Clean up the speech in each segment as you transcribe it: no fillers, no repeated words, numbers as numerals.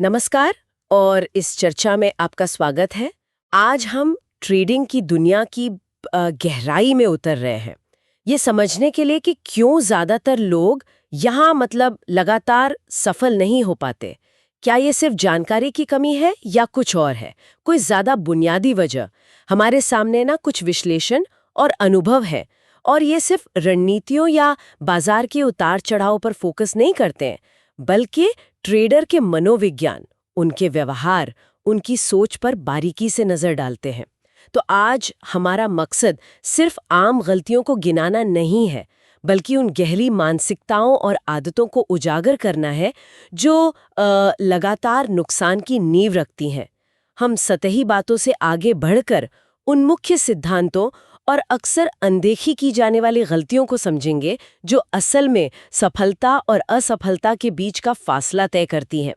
नमस्कार और इस चर्चा में आपका स्वागत है। आज हम ट्रेडिंग की दुनिया की गहराई में उतर रहे हैं, ये समझने के लिए कि क्यों ज़्यादातर लोग यहाँ लगातार सफल नहीं हो पाते। क्या ये सिर्फ जानकारी की कमी है या कुछ और है, कोई ज़्यादा बुनियादी वजह? हमारे सामने ना कुछ विश्लेषण और अनुभव है, और ये सिर्फ रणनीतियों या बाजार के उतार चढ़ाव पर फोकस नहीं करते हैं, बल्कि ट्रेडर के मनोविज्ञान, उनके व्यवहार, उनकी सोच पर बारीकी से नजर डालते हैं। तो आज हमारा मकसद सिर्फ आम गलतियों को गिनाना नहीं है, बल्कि उन गहरी मानसिकताओं और आदतों को उजागर करना है जो लगातार नुकसान की नींव रखती हैं। हम सतही बातों से आगे बढ़कर उन मुख्य सिद्धांतों और अक्सर अनदेखी की जाने वाली गलतियों को समझेंगे जो असल में सफलता और असफलता के बीच का फासला तय करती हैं।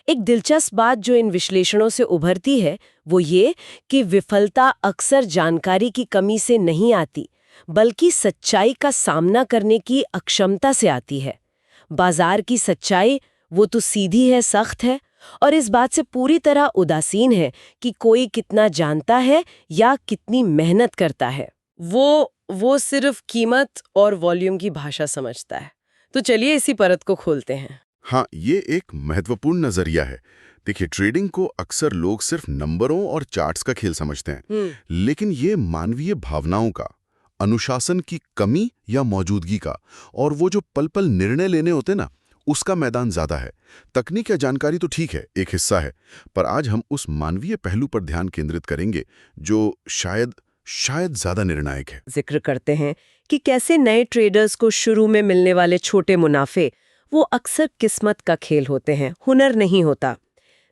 एक दिलचस्प बात जो इन विश्लेषणों से उभरती है वो ये कि विफलता अक्सर जानकारी की कमी से नहीं आती, बल्कि सच्चाई का सामना करने की अक्षमता से आती है। बाजार की सच्चाई वो तो सीधी है, सख्त है, और इस बात से पूरी तरह उदासीन है कि कोई कितना जानता है या कितनी मेहनत करता है। वो सिर्फ कीमत और वॉल्यूम की भाषा समझता है। तो चलिए इसी परत को खोलते हैं। हाँ, ये एक महत्वपूर्ण नजरिया है। देखिए, ट्रेडिंग को अक्सर लोग सिर्फ नंबरों और चार्ट्स का खेल समझते हैं, लेकिन ये मानवीय भावनाओं का, अनुशासन की कमी या मौजूदगी का, और वो जो पल पल निर्णय लेने होते ना, उसका मैदान ज्यादा है। तकनीक या जानकारी तो ठीक है, एक हिस्सा है, पर आज हम उस मानवीय पहलू पर ध्यान केंद्रित करेंगे जो शायद ज्यादा निर्णायक है। जिक्र करते हैं कि कैसे नए ट्रेडर्स को शुरू में मिलने वाले छोटे मुनाफे वो अक्सर किस्मत का खेल होते हैं, हुनर नहीं होता।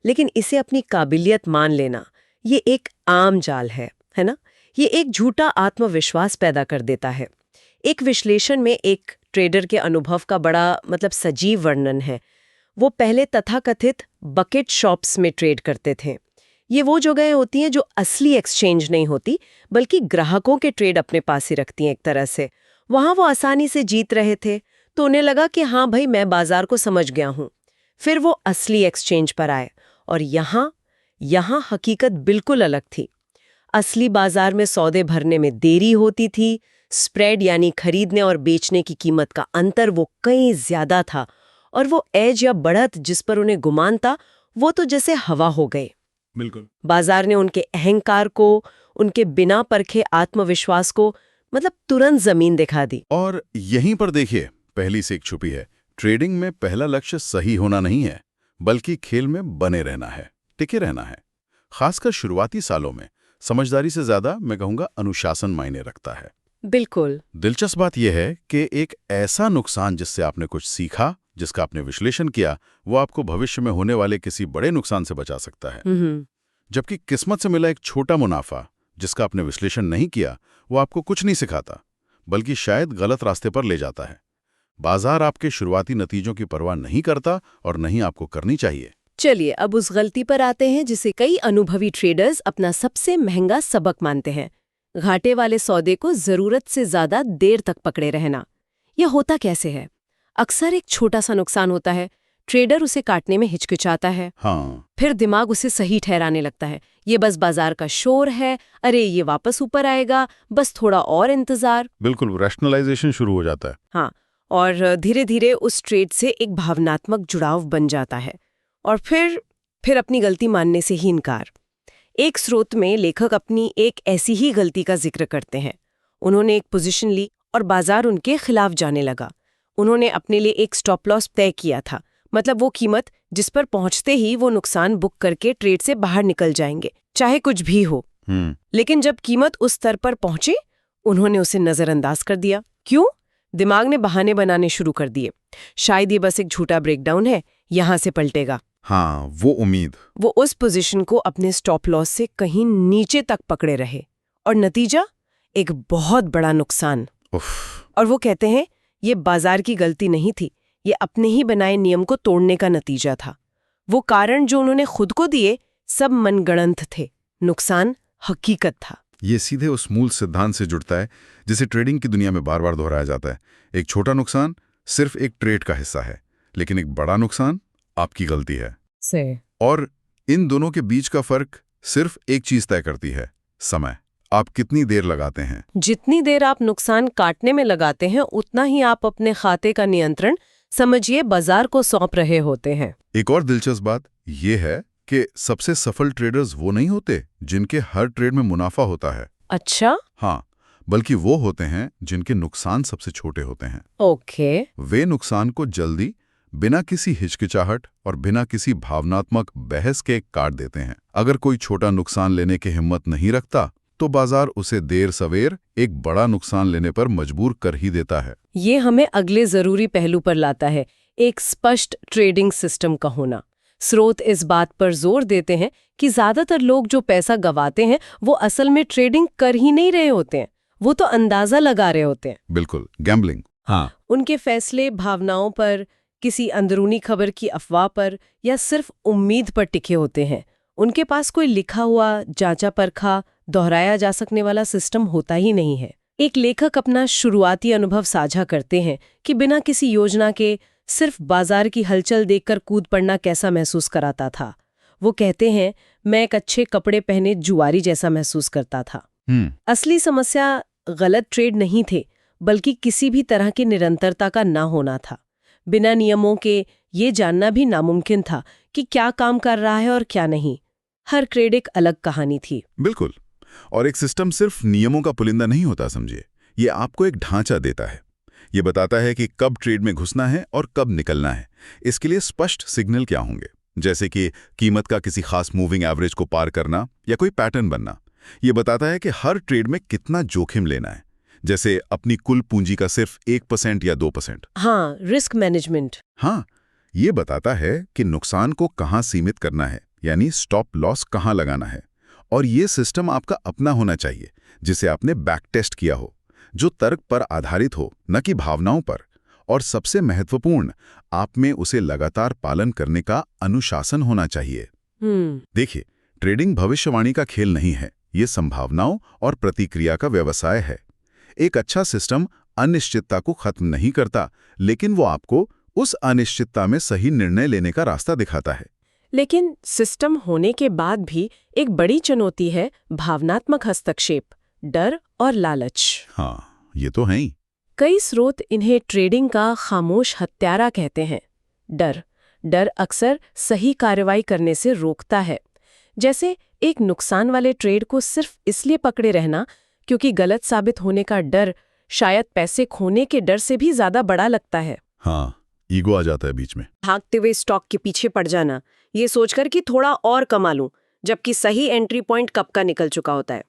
लेकिन इसे अपनी काबिलियत मान लेना ये एक आम जाल है ना? ये एक झूठा आत्मविश्वास पैदा कर देता है। एक विश्लेषण में एक ट्रेडर के अनुभव का बड़ा सजीव वर्णन है। वो पहले तथाकथित बकेट शॉप्स में ट्रेड करते थे। ये वो जगहें होती हैं जो असली एक्सचेंज नहीं होती, बल्कि ग्राहकों के ट्रेड अपने पास ही रखती हैं एक तरह से। वहां वो आसानी से जीत रहे थे, तो उन्हें लगा कि हाँ भाई, मैं बाजार को समझ गया हूँ। फिर वो असली एक्सचेंज पर आए, और यहाँ हकीकत बिल्कुल अलग थी। असली बाजार में सौदे भरने में देरी होती थी, स्प्रेड यानी खरीदने और बेचने की कीमत का अंतर वो कहीं ज्यादा था, और वो एज या बढ़त जिस पर उन्हें गुमान था, वो तो जैसे हवा हो गए। बिल्कुल। बाजार ने उनके अहंकार को, उनके बिना परखे आत्मविश्वास को तुरंत जमीन दिखा दी। और यहीं पर देखिए, पहली सीख छुपी है। ट्रेडिंग में पहला लक्ष्य सही होना नहीं है, बल्कि खेल में बने रहना है, टिके रहना है। खासकर शुरुआती सालों में समझदारी से ज्यादा मैं कहूंगा अनुशासन मायने रखता है। बिल्कुल। दिलचस्प बात यह है कि एक ऐसा नुकसान जिससे आपने कुछ सीखा, जिसका आपने विश्लेषण किया, वो आपको भविष्य में होने वाले किसी बड़े नुकसान से बचा सकता है। जबकि किस्मत से मिला एक छोटा मुनाफा जिसका आपने विश्लेषण नहीं किया, वो आपको कुछ नहीं सिखाता, बल्कि शायद गलत रास्ते पर ले जाता है। बाजार आपके शुरुआती नतीजों की परवाह नहीं करता, और नहीं आपको करनी चाहिए। चलिए अब उस गलती पर आते हैं जिसे कई अनुभवी ट्रेडर्स अपना सबसे महंगा सबक मानते हैं। घाटे वाले सौदे को जरूरत से ज्यादा देर तक पकड़े रहना। यह होता कैसे है? अक्सर एक छोटा सा नुकसान होता है, ट्रेडर उसे काटने में हिचकिचाता है। हाँ। फिर दिमाग उसे सही ठहराने लगता है, ये बस बाजार का शोर है, अरे ये वापस ऊपर आएगा, बस थोड़ा और इंतजार। बिल्कुल, रैशनलाइजेशन शुरू हो जाता है। हाँ, और धीरे धीरे उस ट्रेड से एक भावनात्मक जुड़ाव बन जाता है, और फिर अपनी गलती मानने से ही इनकार। एक स्रोत में लेखक अपनी एक ऐसी ही गलती का जिक्र करते हैं। उन्होंने एक पोजीशन ली और बाजार उनके खिलाफ जाने लगा। उन्होंने अपने लिए एक स्टॉप लॉस तय किया था, वो कीमत जिस पर पहुंचते ही वो नुकसान बुक करके ट्रेड से बाहर निकल जाएंगे, चाहे कुछ भी हो। लेकिन जब कीमत उस स्तर पर पहुंची, उन्होंने उसे नजरअंदाज कर दिया। क्यों? दिमाग ने बहाने बनाने शुरू कर दिए। शायद ये बस एक झूठा ब्रेकडाउन है, यहां से पलटेगा। हाँ, वो उम्मीद। वो उस पोजीशन को अपने स्टॉप लॉस से कहीं नीचे तक पकड़े रहे, और नतीजा एक बहुत बड़ा नुकसान। और वो कहते हैं ये बाजार की गलती नहीं थी, ये अपने ही बनाए नियम को तोड़ने का नतीजा था। वो कारण जो उन्होंने खुद को दिए सब मनगढ़ंत थे, नुकसान हकीकत था। ये सीधे उस मूल सिद्धांत से जुड़ता है जिसे ट्रेडिंग की दुनिया में बार बार दोहराया जाता है। एक छोटा नुकसान सिर्फ एक ट्रेड का हिस्सा है, लेकिन एक बड़ा नुकसान आपकी गलती है। से। और इन दोनों के बीच का फर्क सिर्फ एक चीज तय करती है, समय। आप कितनी देर लगाते हैं। जितनी देर आप नुकसान काटने में लगाते हैं उतना ही आप अपने खाते का नियंत्रण समझिए बाजार को सौंप रहे होते हैं। एक और दिलचस्प बात यह है कि सबसे सफल ट्रेडर्स वो नहीं होते जिनके हर ट्रेड में मुनाफा होता है। अच्छा। हाँ, बल्कि वो होते हैं जिनके नुकसान सबसे छोटे होते हैं। ओके। वे नुकसान को जल्दी, बिना किसी हिचकिचाहट और बिना किसी भावनात्मक बहस के काट देते हैं। अगर कोई छोटा नुकसान लेने की हिम्मत नहीं रखता तो बाजार उसे देर सवेर एक बड़ा नुकसान लेने पर मजबूर कर ही देता है। ये हमें अगले जरूरी पहलू पर लाता है, एक स्पष्ट ट्रेडिंग सिस्टम का होना। स्रोत इस बात पर जोर देते हैं कि ज्यादातर लोग जो पैसा गंवाते हैं वो असल में ट्रेडिंग कर ही नहीं रहे होते हैं, वो तो अंदाजा लगा रहे होते हैं। बिल्कुल, गैम्बलिंग। हाँ, उनके फैसले भावनाओं पर, किसी अंदरूनी खबर की अफवाह पर या सिर्फ उम्मीद पर टिके होते हैं। उनके पास कोई लिखा हुआ, जांचा परखा, दोहराया जा सकने वाला सिस्टम होता ही नहीं है। एक लेखक अपना शुरुआती अनुभव साझा करते हैं कि बिना किसी योजना के सिर्फ बाजार की हलचल देखकर कूद पड़ना कैसा महसूस कराता था। वो कहते हैं, मैं एक अच्छे कपड़े पहने जुआरी जैसा महसूस करता था। असली समस्या गलत ट्रेड नहीं थे, बल्कि किसी भी तरह की निरंतरता का ना होना था। बिना नियमों के ये जानना भी नामुमकिन था कि क्या काम कर रहा है और क्या नहीं। हर ट्रेड एक अलग कहानी थी। बिल्कुल। और एक सिस्टम सिर्फ नियमों का पुलिंदा नहीं होता, समझिए। ये आपको एक ढांचा देता है। ये बताता है कि कब ट्रेड में घुसना है और कब निकलना है। इसके लिए स्पष्ट सिग्नल क्या होंगे, जैसे कि कीमत का किसी खास मूविंग एवरेज को पार करना या कोई पैटर्न बनना। ये बताता है कि हर ट्रेड में कितना जोखिम लेना है, जैसे अपनी कुल पूंजी का सिर्फ 1% या 2%। हाँ, रिस्क मैनेजमेंट। हाँ, ये बताता है कि नुकसान को कहाँ सीमित करना है, यानी स्टॉप लॉस कहाँ लगाना है। और ये सिस्टम आपका अपना होना चाहिए, जिसे आपने बैक टेस्ट किया हो, जो तर्क पर आधारित हो, न कि भावनाओं पर। और सबसे महत्वपूर्ण, आप में उसे लगातार पालन करने का अनुशासन होना चाहिए। देखिए, ट्रेडिंग भविष्यवाणी का खेल नहीं है, ये संभावनाओं और प्रतिक्रिया का व्यवसाय है। एक अच्छा सिस्टम अनिश्चितता को खत्म नहीं करता, लेकिन वो आपको उस अनिश्चितता में सही निर्णय लेने का रास्ता दिखाता है। लेकिन सिस्टम होने के बाद भी एक बड़ी चुनौती है भावनात्मक हस्तक्षेप, डर और लालच। हाँ, ये तो है ही। कई स्रोत इन्हें ट्रेडिंग का खामोश हत्यारा कहते हैं। डर अक्सर सही कार्रवाई करने से रोकता है। जैसे एक नुकसान वाले ट्रेड को सिर्फ इसलिए पकड़े रहना क्योंकि गलत साबित होने का डर शायद पैसे खोने के डर से भी ज्यादा बड़ा लगता है। हाँ, ईगो आ जाता है बीच में। भागते हुए स्टॉक के पीछे पड़ जाना, ये सोचकर कि थोड़ा और कमा लूं, जबकि सही एंट्री पॉइंट कब का निकल चुका होता है।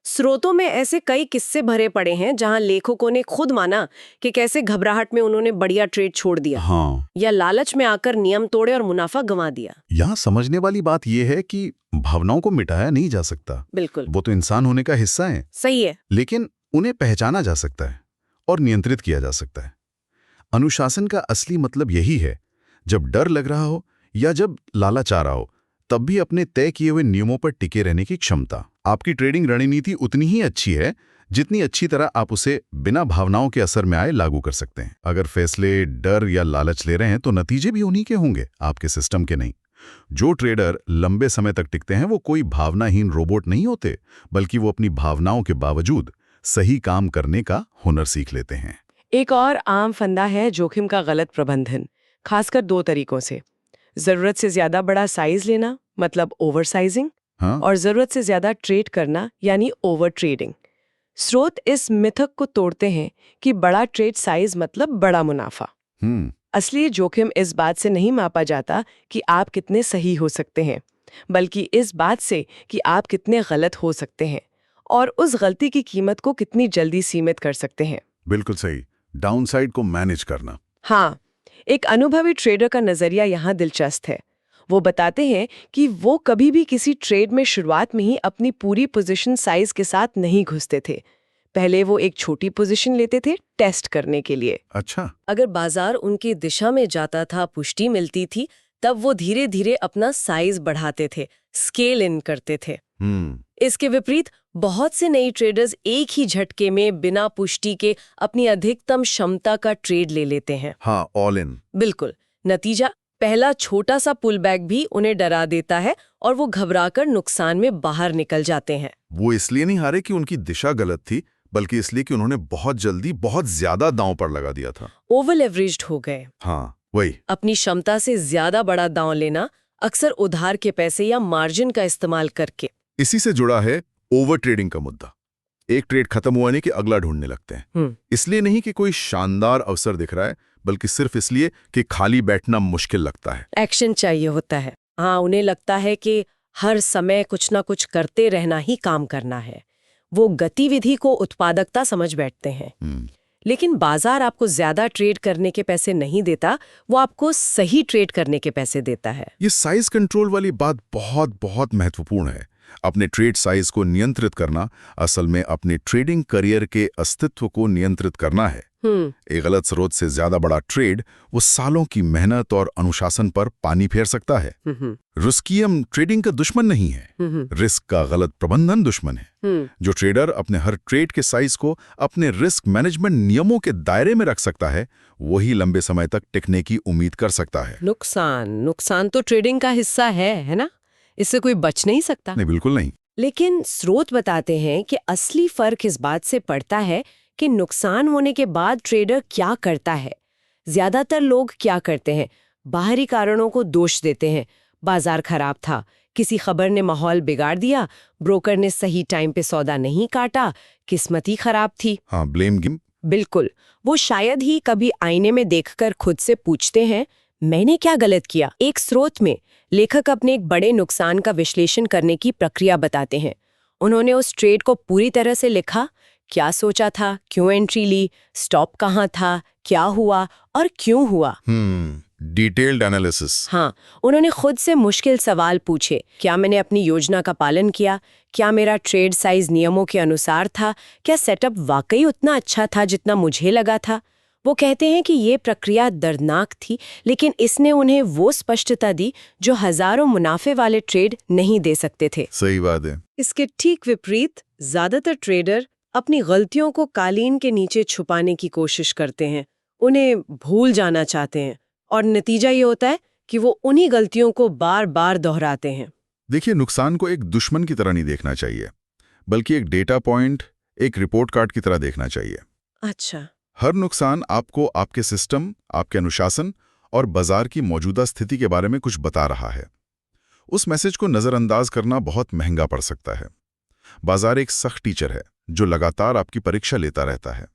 स्रोतों में ऐसे कई किस्से भरे पड़े हैं जहां लेखकों ने खुद माना कि कैसे घबराहट में उन्होंने बढ़िया ट्रेड छोड़ दिया। हाँ, या लालच में आकर नियम तोड़े और मुनाफा गंवा दिया। यहाँ समझने वाली बात यह है कि भावनाओं को मिटाया नहीं जा सकता। बिल्कुल, वो तो इंसान होने का हिस्सा है। सही है। लेकिन उन्हें पहचाना जा सकता है और नियंत्रित किया जा सकता है। अनुशासन का असली मतलब यही है, जब डर लग रहा हो या जब लालच आ रहा हो, तब भी अपने तय किए हुए नियमों पर टिके रहने की क्षमता। आपकी ट्रेडिंग रणनीति उतनी ही अच्छी है जितनी अच्छी तरह आप उसे बिना भावनाओं के असर में आए लागू कर सकते हैं। अगर फैसले डर या लालच ले रहे हैं तो नतीजे भी उन्हीं के होंगे, आपके सिस्टम के नहीं। जो ट्रेडर लंबे समय तक टिकते हैं वो कोई भावनाहीन रोबोट नहीं होते, बल्कि वो अपनी भावनाओं के बावजूद सही काम करने का हुनर सीख लेते हैं। एक और आम फंदा है जोखिम का गलत प्रबंधन, खासकर 2 तरीकों से। जरूरत से ज्यादा बड़ा साइज लेना, मतलब ओवर साइजिंग, हाँ? और जरूरत से ज्यादा ट्रेड करना, यानी ओवर ट्रेडिंग। स्रोत इस मिथक को तोड़ते हैं कि बड़ा ट्रेड साइज मतलब बड़ा मुनाफा। असली जोखिम इस बात से नहीं मापा जाता कि आप कितने सही हो सकते हैं, बल्कि इस बात से कि आप कितने गलत हो सकते हैं और उस गलती की कीमत को कितनी जल्दी सीमित कर सकते हैं। बिल्कुल सही, डाउनसाइड को मैनेज करना। हाँ, एक अनुभवी ट्रेडर का नजरिया यहाँ दिलचस्प है। वो बताते हैं कि वो कभी भी किसी ट्रेड में शुरुआत में ही अपनी पूरी पोजीशन साइज के साथ नहीं घुसते थे। पहले वो एक छोटी पोजीशन लेते थे टेस्ट करने के लिए। अच्छा। अगर बाजार उनकी दिशा में जाता था, पुष्टि मिलती थी, तब वो धीरे धीरे अपना साइज बढ़ाते थे, स्केल इन करते थे। इसके विपरीत बहुत से नए ट्रेडर्स एक ही झटके में बिना पुष्टि के अपनी अधिकतम क्षमता का ट्रेड ले लेते हैं। हाँ, ऑल इन। बिल्कुल। नतीजा पहला छोटा सा पुल बैक भी उन्हें डरा देता है और वो घबराकर नुकसान में बाहर निकल जाते हैं। वो इसलिए नहीं हारे कि उनकी दिशा गलत थी, बल्कि इसलिए कि उन्होंने बहुत जल्दी बहुत ज्यादा दांव पर लगा दिया था। ओवर लेवरेज्ड हो गए। हाँ, वही। अपनी क्षमता से ज्यादा बड़ा दांव लेना, अक्सर उधार के पैसे या मार्जिन का इस्तेमाल करके। इसी से जुड़ा है ओवर ट्रेडिंग का मुद्दा। एक ट्रेड खत्म हुआ नहीं कि अगला ढूंढने लगते हैं। इसलिए नहीं कि कोई शानदार अवसर दिख रहा है, बल्कि सिर्फ इसलिए कि खाली बैठना मुश्किल लगता है। एक्शन चाहिए होता है। हाँ, उन्हें लगता है कि हर समय कुछ ना कुछ करते रहना ही काम करना है। वो गतिविधि को उत्पादकता समझ बैठते हैं। लेकिन बाजार आपको ज्यादा ट्रेड करने के पैसे नहीं देता, वो आपको सही ट्रेड करने के पैसे देता है। ये साइज कंट्रोल वाली बात बहुत बहुत महत्वपूर्ण है। अपने ट्रेड साइज को नियंत्रित करना असल में अपने ट्रेडिंग करियर के अस्तित्व को नियंत्रित करना है। एक गलत स्रोत से ज्यादा बड़ा ट्रेड वो सालों की मेहनत और अनुशासन पर पानी फेर सकता है। रिस्कियम ट्रेडिंग का दुश्मन नहीं है, रिस्क का गलत प्रबंधन दुश्मन है। जो ट्रेडर अपने हर ट्रेड के साइज को अपने रिस्क मैनेजमेंट नियमों के दायरे में रख सकता है, वही लंबे समय तक टिकने की उम्मीद कर सकता है। नुकसान तो ट्रेडिंग का हिस्सा है ना? इससे कोई बच नहीं सकता। नहीं, बिल्कुल नहीं। लेकिन स्रोत बताते हैं कि असली फर्क इस बात से पड़ता है कि नुकसान होने के बाद ट्रेडर क्या करता है। ज्यादातर लोग क्या करते हैं? बाहरी कारणों को दोष देते हैं। बाजार खराब था, किसी खबर ने माहौल बिगाड़ दिया, ब्रोकर ने सही टाइम पे सौदा नहीं काटा, किस्मत ही खराब थी। हाँ, ब्लेम गेम। बिल्कुल। वो शायद ही कभी आईने में देखकर खुद से पूछते हैं, मैंने क्या गलत किया? एक स्रोत में लेखक अपने एक बड़े नुकसान का विश्लेषण करने की प्रक्रिया बताते हैं। उन्होंने उस ट्रेड को पूरी तरह से लिखा, क्या सोचा था, क्यों एंट्री ली, स्टॉप कहाँ था, क्या हुआ और क्यों हुआ। Detailed analysis. हाँ, उन्होंने खुद से मुश्किल सवाल पूछे। क्या मैंने अपनी योजना का पालन किया? क्या मेरा ट्रेड साइज नियमों के अनुसार था? क्या सेटअप वाकई उतना अच्छा था जितना मुझे लगा था? वो कहते हैं कि ये प्रक्रिया दर्दनाक थी, लेकिन इसने उन्हें वो स्पष्टता दी जो हजारों मुनाफे वाले ट्रेड नहीं दे सकते थे। सही बात है। इसके ठीक विपरीत ज्यादातर ट्रेडर अपनी गलतियों को कालीन के नीचे छुपाने की कोशिश करते हैं, उन्हें भूल जाना चाहते हैं, और नतीजा ये होता है कि वो उन्हीं गलतियों को बार बार दोहराते हैं। देखिए, नुकसान को एक दुश्मन की तरह नहीं देखना चाहिए, बल्कि एक डेटा पॉइंट, एक रिपोर्ट कार्ड की तरह देखना चाहिए। अच्छा। हर नुकसान आपको आपके सिस्टम, आपके अनुशासन और बाजार की मौजूदा स्थिति के बारे में कुछ बता रहा है। उस मैसेज को नजरअंदाज करना बहुत महंगा पड़ सकता है। बाजार एक सख्त टीचर है जो लगातार आपकी परीक्षा लेता रहता है।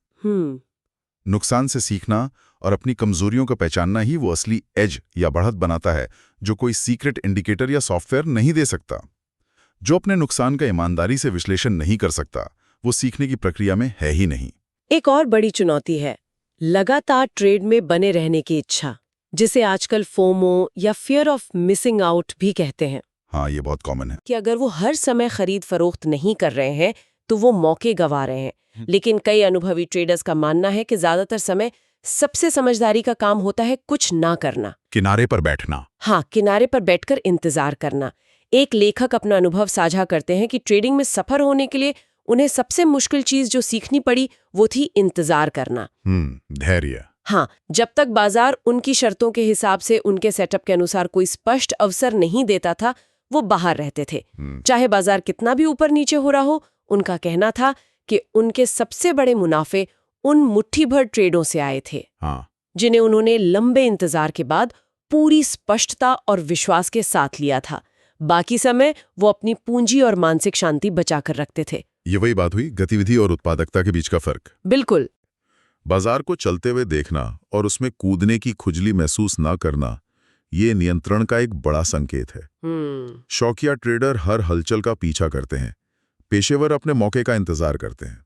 नुकसान से सीखना और अपनी कमजोरियों को पहचानना ही वो असली एज या बढ़त बनाता है, जो कोई सीक्रेट इंडिकेटर या सॉफ्टवेयर नहीं दे सकता। जो अपने नुकसान का ईमानदारी से विश्लेषण नहीं कर सकता, वो सीखने की प्रक्रिया में है ही नहीं। एक और बड़ी चुनौती है लगातार ट्रेड में बने रहने की इच्छा, जिसे आजकल फोमो या फियर ऑफ मिसिंग आउट भी कहते हैं। हाँ, ये बहुत कॉमन है कि अगर वो हर समय खरीद फरोख्त नहीं कर रहे हैं तो वो मौके गंवा रहे हैं। लेकिन कई अनुभवी ट्रेडर्स का मानना है कि ज्यादातर समय सबसे समझदारी का काम होता है कुछ ना करना, किनारे पर बैठना। हाँ, किनारे पर बैठकर इंतजार करना। एक लेखक अपना अनुभव साझा करते हैं कि ट्रेडिंग में सफल होने के लिए उन्हें सबसे मुश्किल चीज जो सीखनी पड़ी वो थी इंतजार करना। धैर्य। हाँ, जब तक बाजार उनकी शर्तों के हिसाब से उनके सेटअप के अनुसार कोई स्पष्ट अवसर नहीं देता था, वो बाहर रहते थे। चाहे बाजार कितना भी ऊपर नीचे हो रहा हो, उनका कहना था कि उनके सबसे बड़े मुनाफे उन मुट्ठी भर ट्रेडों से आए थे। हाँ। जिन्हें उन्होंने लंबे इंतजार के बाद पूरी स्पष्टता और विश्वास के साथ लिया था। बाकी समय वो अपनी पूंजी और मानसिक शांति बचाकर रखते थे। ये वही बात हुई, गतिविधि और उत्पादकता के बीच का फर्क। बिल्कुल। बाजार को चलते हुए देखना और उसमें कूदने की खुजली महसूस ना करना, ये नियंत्रण का एक बड़ा संकेत है। शौकिया ट्रेडर हर हलचल का पीछा करते हैं, पेशेवर अपने मौके का इंतजार करते हैं।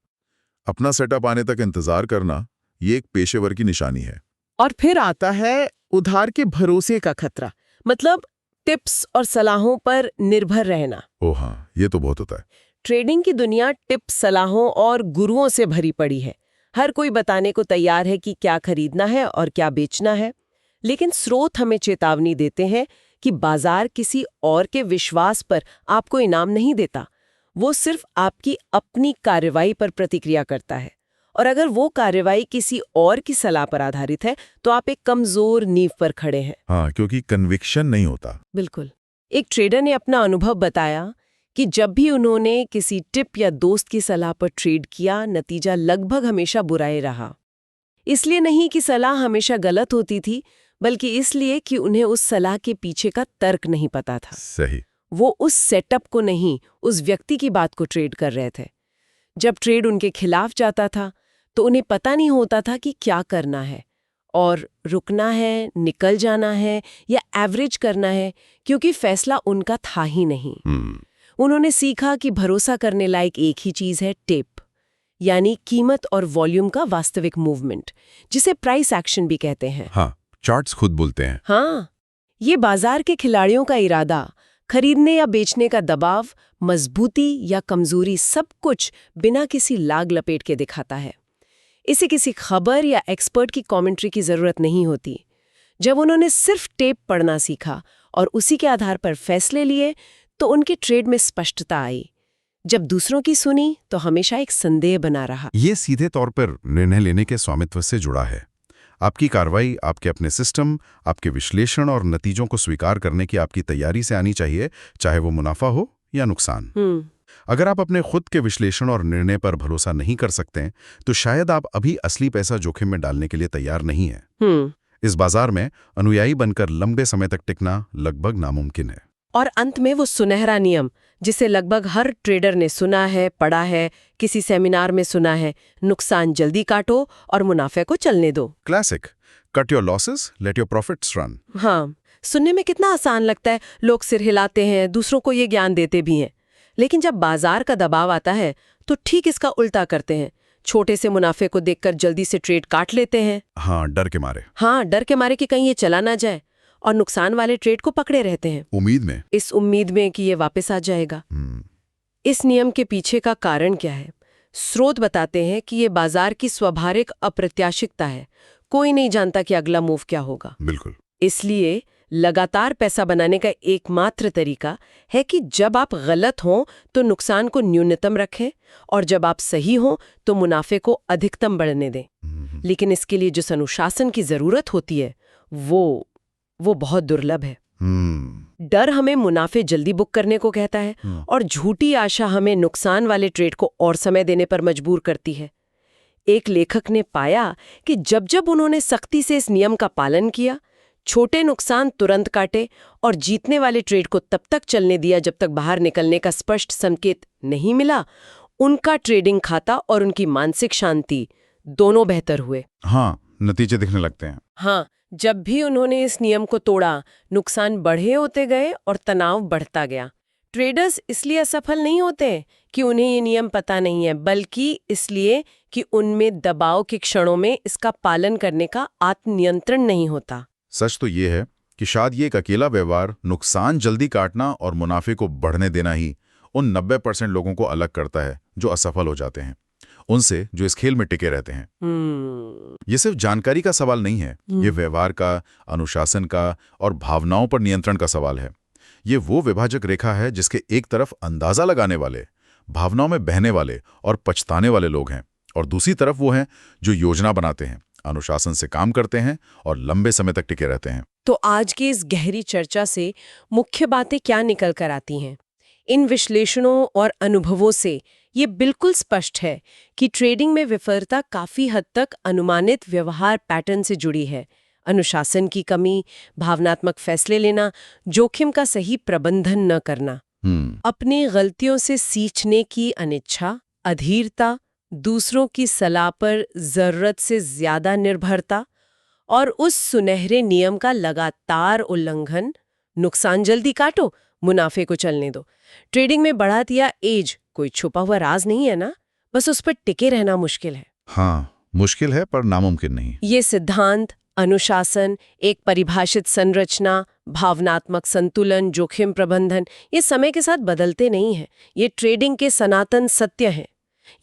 अपना सेटअप आने तक इंतजार करना, ये एक पेशेवर की निशानी है। और फिर आता है उधार के भरोसे का खतरा, मतलब टिप्स और सलाहों पर निर्भर रहना। ओह हाँ, ये तो बहुत होता है। ट्रेडिंग की दुनिया टिप्स, सलाहों और गुरुओं से भरी पड़ी है। हर कोई बताने को तैयार है कि क्या खरीदना है और क्या बेचना है, लेकिन स्रोत हमें चेतावनी देते हैं कि बाजार किसी और के विश्वास पर आपको इनाम नहीं देता, वो सिर्फ आपकी अपनी कार्रवाई पर प्रतिक्रिया करता है। और अगर वो कार्रवाई किसी और की सलाह पर आधारित है तो आप एक कमजोर नींव पर खड़े हैं। हाँ, क्योंकि कन्विक्शन नहीं होता। बिल्कुल। एक ट्रेडर ने अपना अनुभव बताया कि जब भी उन्होंने किसी टिप या दोस्त की सलाह पर ट्रेड किया, नतीजा लगभग हमेशा बुरा ही रहा। इसलिए नहीं कि सलाह हमेशा गलत होती थी, बल्कि इसलिए कि उन्हें उस सलाह के पीछे का तर्क नहीं पता था। सही। वो उस सेटअप को नहीं, उस व्यक्ति की बात को ट्रेड कर रहे थे। जब ट्रेड उनके खिलाफ जाता था तो उन्हें पता नहीं होता था कि क्या करना है, और रुकना है, निकल जाना है या एवरेज करना है, क्योंकि फैसला उनका था ही नहीं। उन्होंने सीखा कि भरोसा करने लायक एक ही चीज है, टिप, यानी कीमत और वॉल्यूम का वास्तविक मूवमेंट, जिसे प्राइस एक्शन भी कहते हैं। हाँ, चार्ट्स खुद बोलते हैं। हाँ, ये बाजार के खिलाड़ियों का इरादा, खरीदने या बेचने का दबाव, मजबूती या कमजोरी, सब कुछ बिना किसी लाग लपेट के दिखाता है। इसे किसी खबर या एक्सपर्ट की कमेंट्री की जरूरत नहीं होती। जब उन्होंने सिर्फ टेप पढ़ना सीखा और उसी के आधार पर फैसले लिए तो उनके ट्रेड में स्पष्टता आई। जब दूसरों की सुनी तो हमेशा एक संदेह बना रहा। ये सीधे तौर पर निर्णय लेने के स्वामित्व से जुड़ा है। आपकी कार्रवाई आपके अपने सिस्टम, आपके विश्लेषण और नतीजों को स्वीकार करने की आपकी तैयारी से आनी चाहिए, चाहे वो मुनाफा हो या नुकसान। अगर आप अपने खुद के विश्लेषण और निर्णय पर भरोसा नहीं कर सकते हैं, तो शायद आप अभी असली पैसा जोखिम में डालने के लिए तैयार नहीं हैं। इस बाजार में अनुयायी बनकर लंबे समय तक टिकना लगभग नामुमकिन है। और अंत में वो सुनहरा नियम, जिसे लगभग हर ट्रेडर ने सुना है, पढ़ा है, किसी सेमिनार में सुना है, नुकसान जल्दी काटो और मुनाफे को चलने दो। Classic, cut your losses, let your profits run. हाँ, सुनने में कितना आसान लगता है, लोग सिर हिलाते हैं, दूसरों को ये ज्ञान देते भी हैं। लेकिन जब बाजार का दबाव आता है तो ठीक इसका उल्टा करते हैं। छोटे से मुनाफे को देखकर जल्दी से ट्रेड काट लेते हैं। हाँ, डर के मारे। हाँ, डर के मारे कि कहीं ये चला ना जाए, और नुकसान वाले ट्रेड को पकड़े रहते हैं, इस उम्मीद में कि ये वापस आ जाएगा। इस नियम के पीछे का कारण क्या है? स्रोत बताते हैं कि ये बाजार की स्वाभाविक अप्रत्याशितता है। कोई नहीं जानता कि अगला मूव क्या होगा। बिल्कुल। इसलिए लगातार पैसा बनाने का एकमात्र तरीका है कि जब आप गलत हों तो नुकसान को न्यूनतम रखें, और जब आप सही हों तो मुनाफे को अधिकतम बढ़ने दें। लेकिन इसके लिए जिस अनुशासन की जरूरत होती है वो बहुत दुर्लभ है। डर हमें मुनाफे जल्दी बुक करने को कहता है, और झूठी आशा हमें नुकसान वाले ट्रेड को और समय देने पर मजबूर करती है। एक लेखक ने पाया कि जब जब उन्होंने सख्ती से इस नियम का पालन किया, छोटे नुकसान तुरंत काटे और जीतने वाले ट्रेड को तब तक चलने दिया जब तक बाहर निकलने का स्पष्ट संकेत नहीं मिला, उनका ट्रेडिंग खाता और उनकी मानसिक शांति दोनों बेहतर हुए। हाँ, नतीजे दिखने लगते हैं। हाँ, जब भी उन्होंने इस नियम को तोड़ा, नुकसान बढ़े होते गए और तनाव बढ़ता गया। ट्रेडर्स इसलिए असफल नहीं होते कि उन्हें ये नियम पता नहीं है, बल्कि इसलिए कि उनमें दबाव के क्षणों में इसका पालन करने का आत्मनियंत्रण नहीं होता। सच तो ये है कि शायद ये एक अकेला व्यवहार, नुकसान जल्दी काटना और मुनाफे को बढ़ने देना ही उन 90% लोगों को अलग करता है जो असफल हो जाते हैं उनसे जो इस खेल में टिके रहते हैं। ये सिर्फ जानकारी का सवाल नहीं है, ये व्यवहार का, अनुशासन का और भावनाओं पर नियंत्रण का सवाल है। ये वो विभाजक रेखा है जिसके एक तरफ अंदाजा लगाने वाले, भावनाओं में बहने वाले और पछताने वाले लोग हैं, और दूसरी तरफ वो हैं जो योजना बनाते हैं, अनुशासन से काम करते हैं और लंबे समय तक टिके रहते हैं। तो आज की इस गहरी चर्चा से मुख्य बातें क्या निकल कर आती हैं? इन विश्लेषणों और अनुभवों से ये बिल्कुल स्पष्ट है कि ट्रेडिंग में विफलता काफी हद तक अनुमानित व्यवहार पैटर्न से जुड़ी है। अनुशासन की कमी, भावनात्मक फैसले लेना, जोखिम का सही प्रबंधन न करना, अपनी गलतियों से सीखने की अनिच्छा, अधीरता, दूसरों की सलाह पर जरूरत से ज्यादा निर्भरता और उस सुनहरे नियम का लगातार उल्लंघन। नुकसान जल्दी काटो, मुनाफे को चलने दो। ट्रेडिंग में बढ़त या एज कोई छुपा हुआ राज नहीं है ना, बस उस पर टिके रहना मुश्किल है। हाँ, मुश्किल है पर नामुमकिन नहीं। ये सिद्धांत, अनुशासन, एक परिभाषित संरचना, भावनात्मक संतुलन, जोखिम प्रबंधन, ये समय के साथ बदलते नहीं हैं। ये ट्रेडिंग के सनातन सत्य हैं।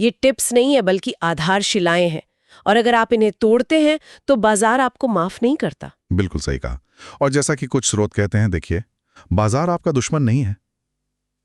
ये टिप्स नहीं है बल्कि आधारशिलाएं हैं, और अगर आप इन्हें तोड़ते हैं तो बाजार आपको माफ नहीं करता। बिल्कुल सही कहा। और जैसा कि कुछ स्रोत कहते हैं, देखिए, बाजार आपका दुश्मन नहीं है।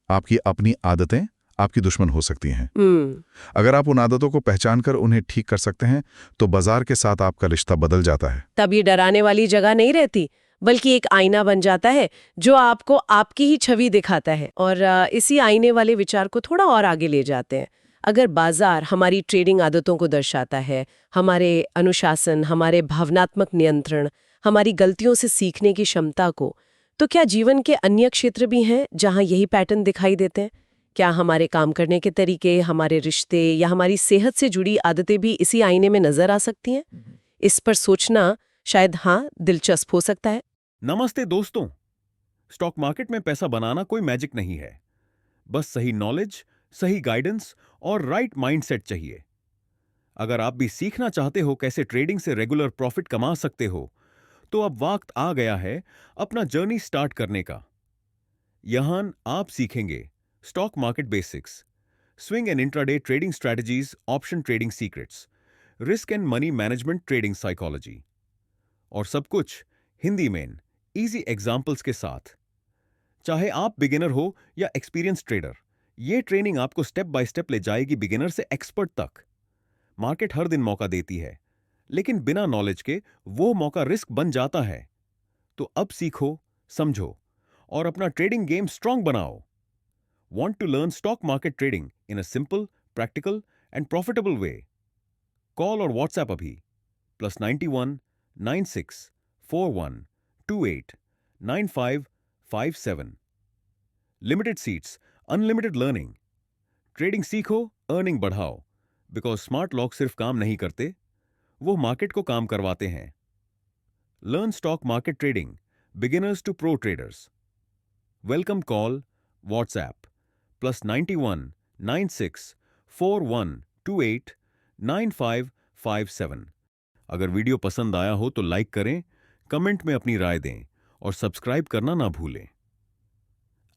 आपकी अपनी आदतें, आपकी दुश्मन हो सकती हैं। हम्म। अगर आप उन आदतों को पहचान कर उन्हें ठीक कर सकते हैं तो बाजार के साथ आपका रिश्ता बदल जाता है। तब ये डराने वाली जगह नहीं रहती, बल्कि एक आईना बन जाता है जो आपको आपकी ही छवि दिखाता है। और इसी आईने वाले विचार को थोड़ा और आगे ले जाते हैं। अगर बाजार हमारी ट्रेडिंग आदतों को दर्शाता है, हमारे अनुशासन, हमारे भावनात्मक नियंत्रण, हमारी गलतियों से सीखने की क्षमता को, तो क्या जीवन के अन्य क्षेत्र भी हैं जहां यही पैटर्न दिखाई देते हैं? क्या हमारे काम करने के तरीके, हमारे रिश्ते या हमारी सेहत से जुड़ी आदतें भी इसी आईने में नजर आ सकती हैं? इस पर सोचना शायद दिलचस्प हो सकता है। नमस्ते दोस्तों। स्टॉक मार्केट में पैसा बनाना कोई मैजिक नहीं है। बस सही नॉलेज, सही गाइडेंस और राइट माइंडसेट चाहिए। अगर आप भी सीखना चाहते हो कैसे ट्रेडिंग से रेगुलर प्रॉफिट कमा सकते हो, तो अब वक्त आ गया है अपना जर्नी स्टार्ट करने का। यहां आप सीखेंगे stock market basics, swing and intraday trading strategies, option trading secrets, risk and money management trading psychology, और सब कुछ हिंदी में इजी एग्जाम्पल्स के साथ। चाहे आप बिगिनर हो या एक्सपीरियंस ट्रेडर, ये ट्रेनिंग आपको स्टेप बाय स्टेप ले जाएगी बिगिनर से एक्सपर्ट तक। मार्केट हर दिन मौका देती है, लेकिन बिना नॉलेज के वो मौका रिस्क बन जाता है। तो अब सीखो, समझो और अपना ट्रेडिंग गेम स्ट्रांग बनाओ। Want to learn stock market trading in a simple, practical and profitable way? Call or WhatsApp अभी +91 96 41 28 9557। Limited seats, unlimited learning. Trading सीखो, अर्निंग बढ़ाओ, बिकॉज स्मार्ट लॉक सिर्फ काम नहीं करते, वो मार्केट को काम करवाते हैं। Learn stock market trading, beginners to pro traders. Welcome call, WhatsApp +91 96 41 28 9557। अगर वीडियो पसंद आया हो तो लाइक करें, कमेंट में अपनी राय दें और सब्सक्राइब करना ना भूलें।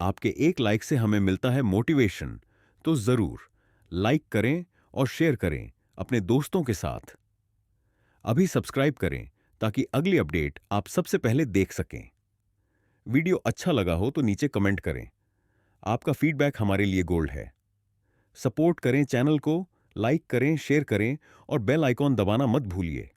आपके एक लाइक से हमें मिलता है मोटिवेशन, तो जरूर लाइक करें और शेयर करें अपने दोस्तों के साथ। अभी सब्सक्राइब करें ताकि अगली अपडेट आप सबसे पहले देख सकें। वीडियो अच्छा लगा हो तो नीचे कमेंट करें। आपका फीडबैक हमारे लिए गोल्ड है। सपोर्ट करें चैनल को, लाइक करें, शेयर करें और बेल आइकॉन दबाना मत भूलिए।